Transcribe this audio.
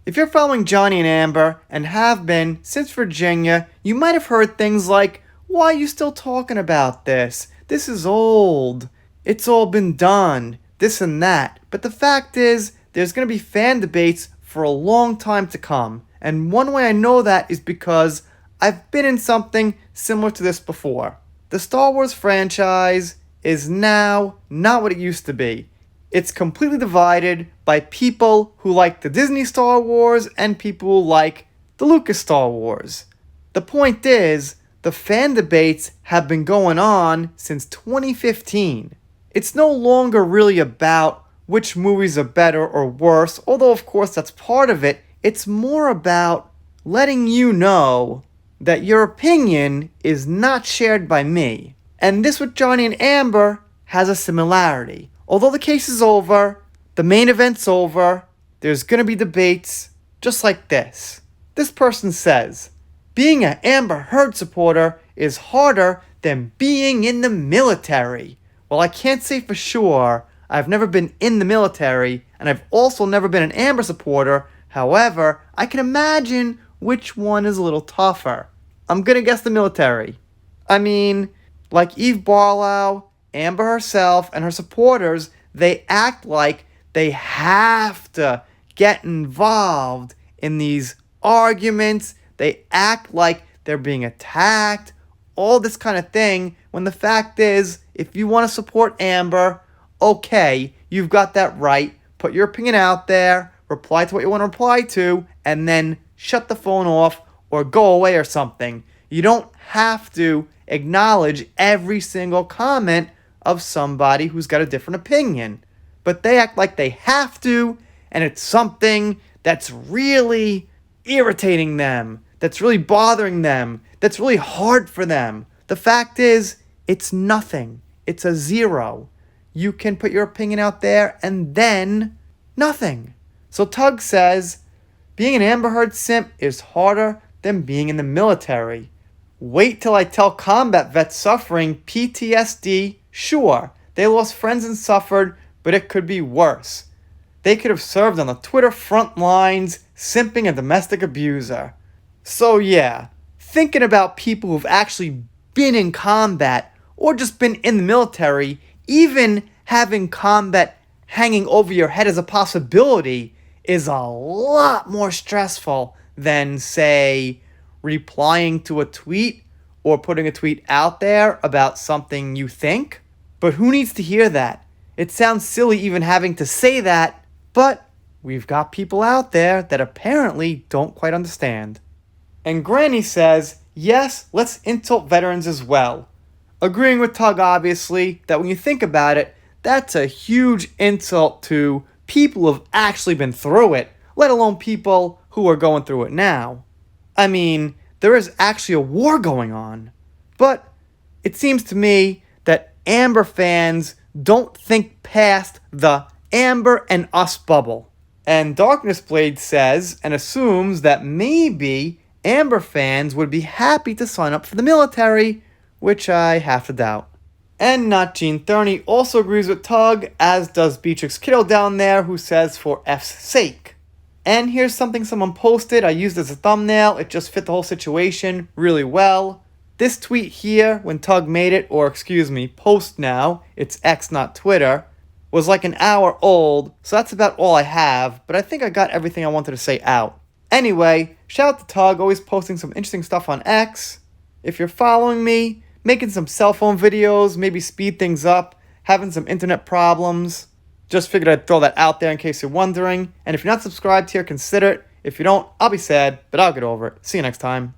If you're following Johnny and Amber, and have been since Virginia, you might have heard things like, "Why are you still talking about this? This is old. It's all been done. This and that." But the fact is, there's going to be fan debates for a long time to come. And one way I know that is because I've been in something similar to this before. The Star Wars franchise is now not what it used to be. It's completely divided by people who like the Disney Star Wars and people who like the Lucas Star Wars. The point is, the fan debates have been going on since 2015. It's no longer really about which movies are better or worse, although of course that's part of it. It's more about letting you know that your opinion is not shared by me. And this with Johnny and Amber has a similarity. Although the case is over, the main event's over, there's gonna be debates just like this. This person says, "Being an Amber Heard supporter is harder than being in the military." Well, I can't say for sure. I've never been in the military, and I've also never been an Amber supporter. However, I can imagine which one is a little tougher. I'm gonna guess the military. I mean, like Eve Barlow, Amber herself, and her supporters, they act like they have to get involved in these arguments. They act like they're being attacked, all this kind of thing, when the fact is, if you want to support Amber, okay, you've got that right. Put your opinion out there, reply to what you want to reply to, and then shut the phone off or go away or something. You don't have to acknowledge every single comment of somebody who's got a different opinion. But they act like they have to, and it's something that's really irritating them, that's really bothering them, that's really hard for them. The fact is, it's nothing. It's a zero. You can put your opinion out there and then nothing. So Tug says, being an Amber Heard simp is harder than being in the military. Wait till I tell combat vets suffering PTSD, sure, they lost friends and suffered, but it could be worse. They could have served on the Twitter front lines, simping a domestic abuser. So yeah, thinking about people who've actually been in combat or just been in the military, even having combat hanging over your head as a possibility, is a lot more stressful than, say, replying to a tweet or putting a tweet out there about something you think. But who needs to hear that? It sounds silly even having to say that, but we've got people out there that apparently don't quite understand. And Granny says, yes, let's insult veterans as well. Agreeing with Tug, obviously, that when you think about it, that's a huge insult to people who have actually been through it, let alone people who are going through it now. I mean, there is actually a war going on. But it seems to me that Amber fans don't think past the Amber and us bubble. And Darkness Blade says and assumes that maybe Amber fans would be happy to sign up for the military, which I have to doubt. And Not Gene 30 also agrees with Tug, as does Beatrix Kiddo down there, who says for F's sake. And here's something someone posted. I used as a thumbnail. It just fit the whole situation really well. This tweet here, when Tug made it, or excuse me, post now, it's X not Twitter, was like an hour old, so that's about all I have, but I think I got everything I wanted to say out. Anyway, shout out to Tug, always posting some interesting stuff on X. If you're following me, making some cell phone videos, maybe speed things up, having some internet problems, just figured I'd throw that out there in case you're wondering. And if you're not subscribed here, consider it. If you don't, I'll be sad, but I'll get over it. See you next time.